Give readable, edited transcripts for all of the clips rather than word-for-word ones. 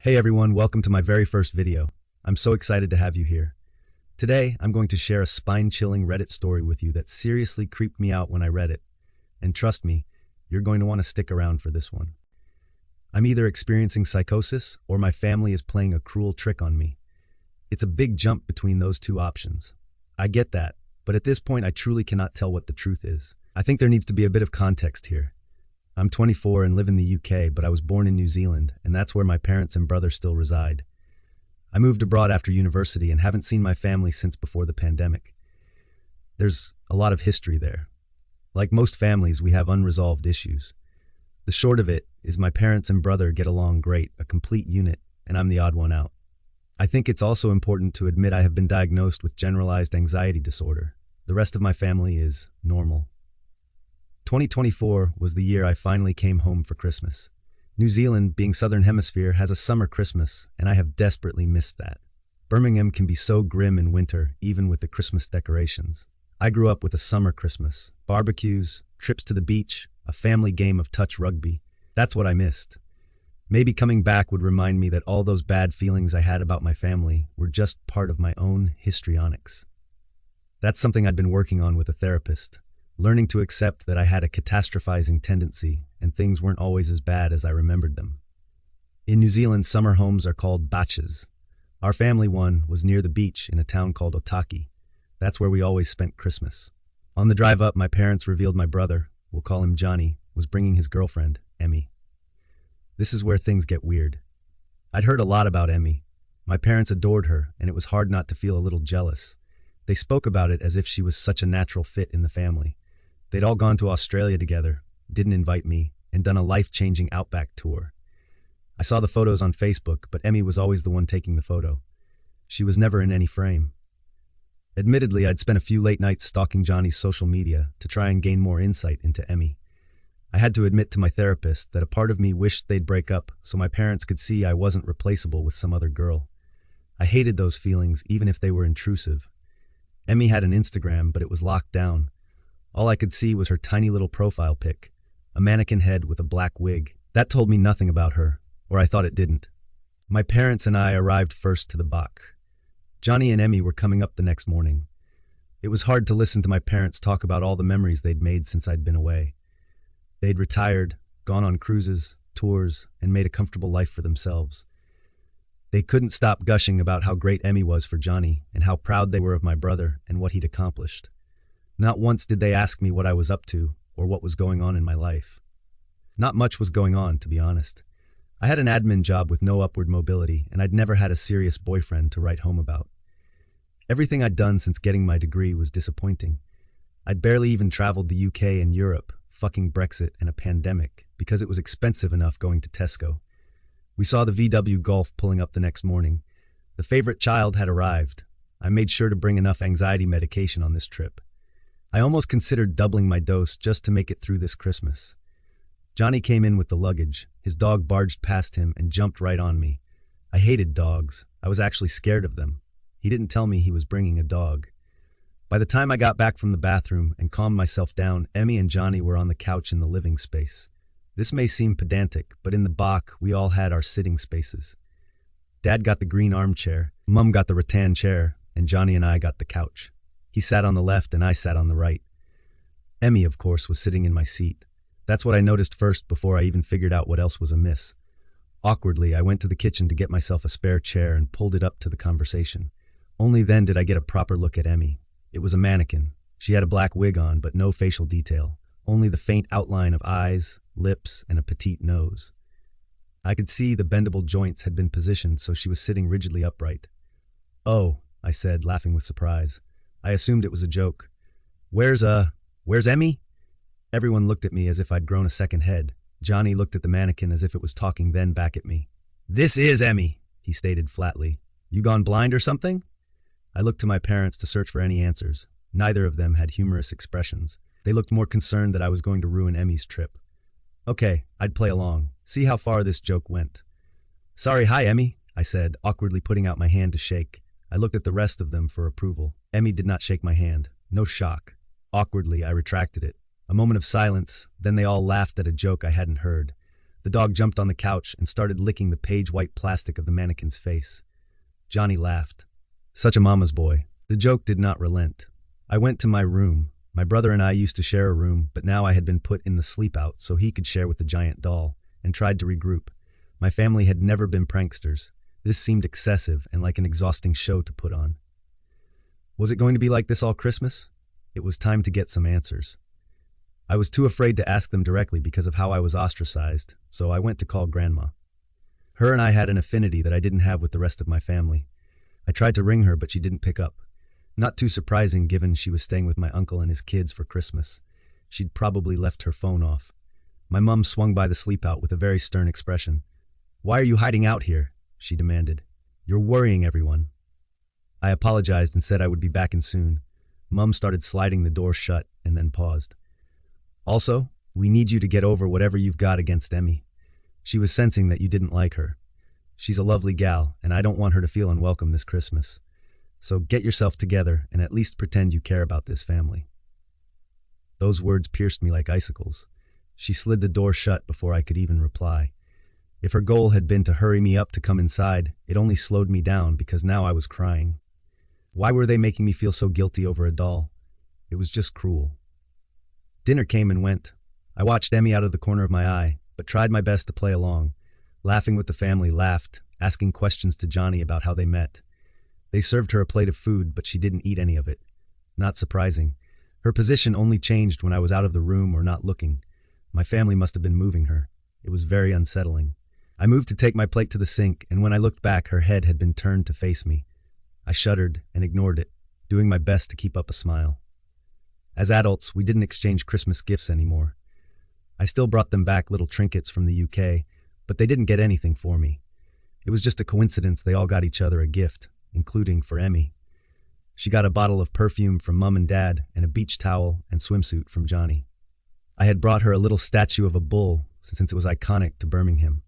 Hey everyone, welcome to my very first video. I'm so excited to have you here. Today, I'm going to share a spine-chilling Reddit story with you that seriously creeped me out when I read it. And trust me, you're going to want to stick around for this one. I'm either experiencing psychosis or my family is playing a cruel trick on me. It's a big jump between those two options. I get that, but at this point I truly cannot tell what the truth is. I think there needs to be a bit of context here. I'm 24 and live in the UK, but I was born in New Zealand, and that's where my parents and brother still reside. I moved abroad after university and haven't seen my family since before the pandemic. There's a lot of history there. Like most families, we have unresolved issues. The short of it is my parents and brother get along great, a complete unit, and I'm the odd one out. I think it's also important to admit I have been diagnosed with generalized anxiety disorder. The rest of my family is normal. 2024 was the year I finally came home for Christmas. New Zealand, being Southern Hemisphere, has a summer Christmas, and I have desperately missed that. Birmingham can be so grim in winter, even with the Christmas decorations. I grew up with a summer Christmas, barbecues, trips to the beach, a family game of touch rugby. That's what I missed. Maybe coming back would remind me that all those bad feelings I had about my family were just part of my own histrionics. That's something I'd been working on with a therapist. Learning to accept that I had a catastrophizing tendency and things weren't always as bad as I remembered them. In New Zealand, summer homes are called baches. Our family one was near the beach in a town called Otaki. That's where we always spent Christmas. On the drive up, my parents revealed my brother, we'll call him Johnny, was bringing his girlfriend, Emmy. This is where things get weird. I'd heard a lot about Emmy. My parents adored her, and it was hard not to feel a little jealous. They spoke about it as if she was such a natural fit in the family. They'd all gone to Australia together, didn't invite me, and done a life-changing outback tour. I saw the photos on Facebook, but Emmy was always the one taking the photo. She was never in any frame. Admittedly, I'd spent a few late nights stalking Johnny's social media to try and gain more insight into Emmy. I had to admit to my therapist that a part of me wished they'd break up so my parents could see I wasn't replaceable with some other girl. I hated those feelings, even if they were intrusive. Emmy had an Instagram, but it was locked down. All I could see was her tiny little profile pic, a mannequin head with a black wig. That told me nothing about her, or I thought it didn't. My parents and I arrived first to the Bach. Johnny and Emmy were coming up the next morning. It was hard to listen to my parents talk about all the memories they'd made since I'd been away. They'd retired, gone on cruises, tours, and made a comfortable life for themselves. They couldn't stop gushing about how great Emmy was for Johnny and how proud they were of my brother and what he'd accomplished. Not once did they ask me what I was up to or what was going on in my life. Not much was going on, to be honest. I had an admin job with no upward mobility, and I'd never had a serious boyfriend to write home about. Everything I'd done since getting my degree was disappointing. I'd barely even traveled the UK and Europe, fucking Brexit and a pandemic, because it was expensive enough going to Tesco. We saw the VW Golf pulling up the next morning. The favorite child had arrived. I made sure to bring enough anxiety medication on this trip. I almost considered doubling my dose just to make it through this Christmas. Johnny came in with the luggage. His dog barged past him and jumped right on me. I hated dogs. I was actually scared of them. He didn't tell me he was bringing a dog. By the time I got back from the bathroom and calmed myself down, Emmy and Johnny were on the couch in the living space. This may seem pedantic, but in the Bach, we all had our sitting spaces. Dad got the green armchair, Mum got the rattan chair, and Johnny and I got the couch. He sat on the left and I sat on the right. Emmy, of course, was sitting in my seat. That's what I noticed first before I even figured out what else was amiss. Awkwardly, I went to the kitchen to get myself a spare chair and pulled it up to the conversation. Only then did I get a proper look at Emmy. It was a mannequin. She had a black wig on, but no facial detail. Only the faint outline of eyes, lips, and a petite nose. I could see the bendable joints had been positioned so she was sitting rigidly upright. "Oh," I said, laughing with surprise. I assumed it was a joke. Where's Emmy?" Everyone looked at me as if I'd grown a second head. Johnny looked at the mannequin as if it was talking, then back at me. "This is Emmy," he stated flatly. "You gone blind or something?" I looked to my parents to search for any answers. Neither of them had humorous expressions. They looked more concerned that I was going to ruin Emmy's trip. Okay, I'd play along, see how far this joke went. "Sorry, hi Emmy," I said, awkwardly putting out my hand to shake. I looked at the rest of them for approval. Emmy did not shake my hand. No shock. Awkwardly, I retracted it. A moment of silence, then they all laughed at a joke I hadn't heard. The dog jumped on the couch and started licking the page-white plastic of the mannequin's face. Johnny laughed. Such a mama's boy. The joke did not relent. I went to my room. My brother and I used to share a room, but now I had been put in the sleep-out so he could share with the giant doll, and tried to regroup. My family had never been pranksters. This seemed excessive and like an exhausting show to put on. Was it going to be like this all Christmas? It was time to get some answers. I was too afraid to ask them directly because of how I was ostracized, so I went to call Grandma. Her and I had an affinity that I didn't have with the rest of my family. I tried to ring her, but she didn't pick up. Not too surprising given she was staying with my uncle and his kids for Christmas. She'd probably left her phone off. My mum swung by the sleep-out with a very stern expression. "Why are you hiding out here?" she demanded. "You're worrying everyone." I apologized and said I would be back in soon. Mum started sliding the door shut and then paused. "Also, we need you to get over whatever you've got against Emmy. She was sensing that you didn't like her. She's a lovely gal, and I don't want her to feel unwelcome this Christmas. So get yourself together and at least pretend you care about this family." Those words pierced me like icicles. She slid the door shut before I could even reply. If her goal had been to hurry me up to come inside, it only slowed me down because now I was crying. Why were they making me feel so guilty over a doll? It was just cruel. Dinner came and went. I watched Emmy out of the corner of my eye, but tried my best to play along. Laughing with the family, laughed, asking questions to Johnny about how they met. They served her a plate of food, but she didn't eat any of it. Not surprising. Her position only changed when I was out of the room or not looking. My family must have been moving her. It was very unsettling. I moved to take my plate to the sink, and when I looked back, her head had been turned to face me. I shuddered and ignored it, doing my best to keep up a smile. As adults, we didn't exchange Christmas gifts anymore. I still brought them back little trinkets from the UK, but they didn't get anything for me. It was just a coincidence they all got each other a gift, including for Emmy. She got a bottle of perfume from Mum and Dad and a beach towel and swimsuit from Johnny. I had brought her a little statue of a bull since it was iconic to Birmingham.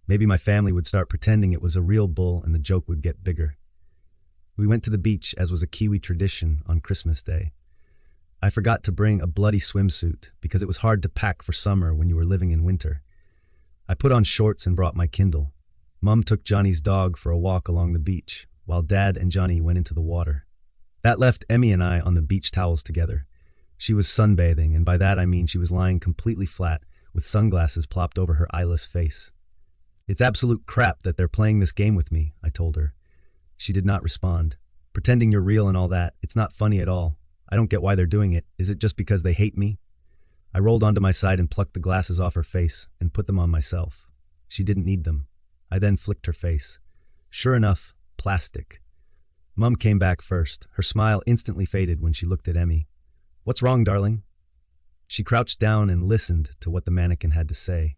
Maybe my family would start pretending it was a real bull and the joke would get bigger. We went to the beach as was a Kiwi tradition on Christmas Day. I forgot to bring a bloody swimsuit because it was hard to pack for summer when you were living in winter. I put on shorts and brought my Kindle. Mum took Johnny's dog for a walk along the beach, while Dad and Johnny went into the water. That left Emmy and I on the beach towels together. She was sunbathing, and by that I mean she was lying completely flat, with sunglasses plopped over her eyeless face. "It's absolute crap that they're playing this game with me," I told her. She did not respond. "Pretending you're real and all that, it's not funny at all. I don't get why they're doing it. Is it just because they hate me?" I rolled onto my side and plucked the glasses off her face and put them on myself. She didn't need them. I then flicked her face. Sure enough, plastic. Mum came back first. Her smile instantly faded when she looked at Emmy. "What's wrong, darling?" She crouched down and listened to what the mannequin had to say.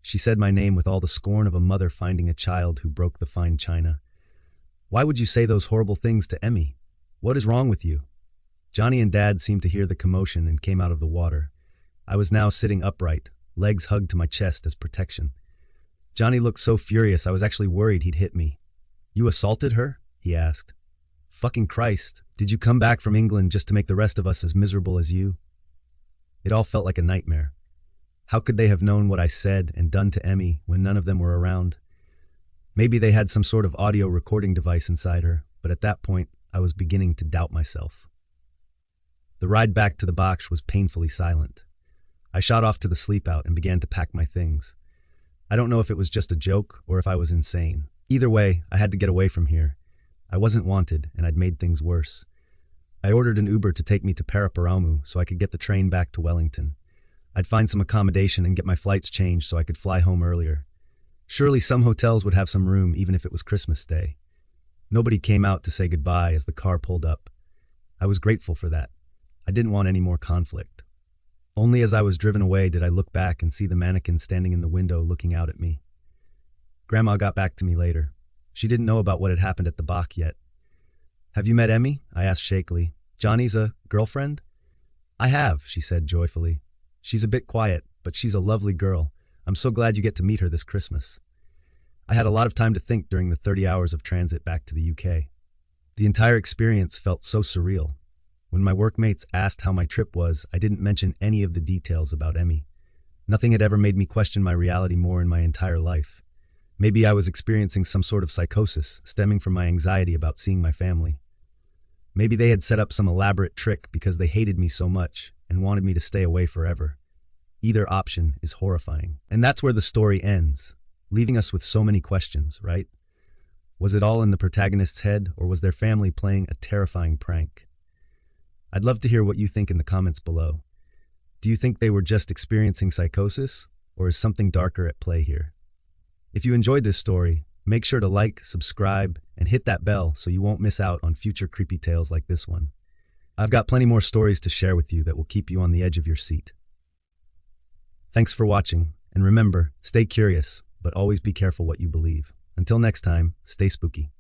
She said my name with all the scorn of a mother finding a child who broke the fine china. "Why would you say those horrible things to Emmy? What is wrong with you?" Johnny and Dad seemed to hear the commotion and came out of the water. I was now sitting upright, legs hugged to my chest as protection. Johnny looked so furious I was actually worried he'd hit me. "You assaulted her?" he asked. "Fucking Christ, did you come back from England just to make the rest of us as miserable as you?" It all felt like a nightmare. How could they have known what I said and done to Emmy when none of them were around? Maybe they had some sort of audio recording device inside her, but at that point, I was beginning to doubt myself. The ride back to the box was painfully silent. I shot off to the sleep-out and began to pack my things. I don't know if it was just a joke or if I was insane. Either way, I had to get away from here. I wasn't wanted, and I'd made things worse. I ordered an Uber to take me to Paraparaumu so I could get the train back to Wellington. I'd find some accommodation and get my flights changed so I could fly home earlier. Surely some hotels would have some room even if it was Christmas Day. Nobody came out to say goodbye as the car pulled up. I was grateful for that. I didn't want any more conflict. Only as I was driven away did I look back and see the mannequin standing in the window looking out at me. Grandma got back to me later. She didn't know about what had happened at the Bach yet. "Have you met Emmy?" I asked shakily. "Johnny's a girlfriend?" "I have," she said joyfully. "She's a bit quiet, but she's a lovely girl. I'm so glad you get to meet her this Christmas." I had a lot of time to think during the 30 hours of transit back to the UK. The entire experience felt so surreal. When my workmates asked how my trip was, I didn't mention any of the details about Emmy. Nothing had ever made me question my reality more in my entire life. Maybe I was experiencing some sort of psychosis stemming from my anxiety about seeing my family. Maybe they had set up some elaborate trick because they hated me so much and wanted me to stay away forever. Either option is horrifying. And that's where the story ends, leaving us with so many questions, right? Was it all in the protagonist's head, or was their family playing a terrifying prank? I'd love to hear what you think in the comments below. Do you think they were just experiencing psychosis, or is something darker at play here? If you enjoyed this story, make sure to like, subscribe, and hit that bell so you won't miss out on future creepy tales like this one. I've got plenty more stories to share with you that will keep you on the edge of your seat. Thanks for watching, and remember, stay curious, but always be careful what you believe. Until next time, stay spooky.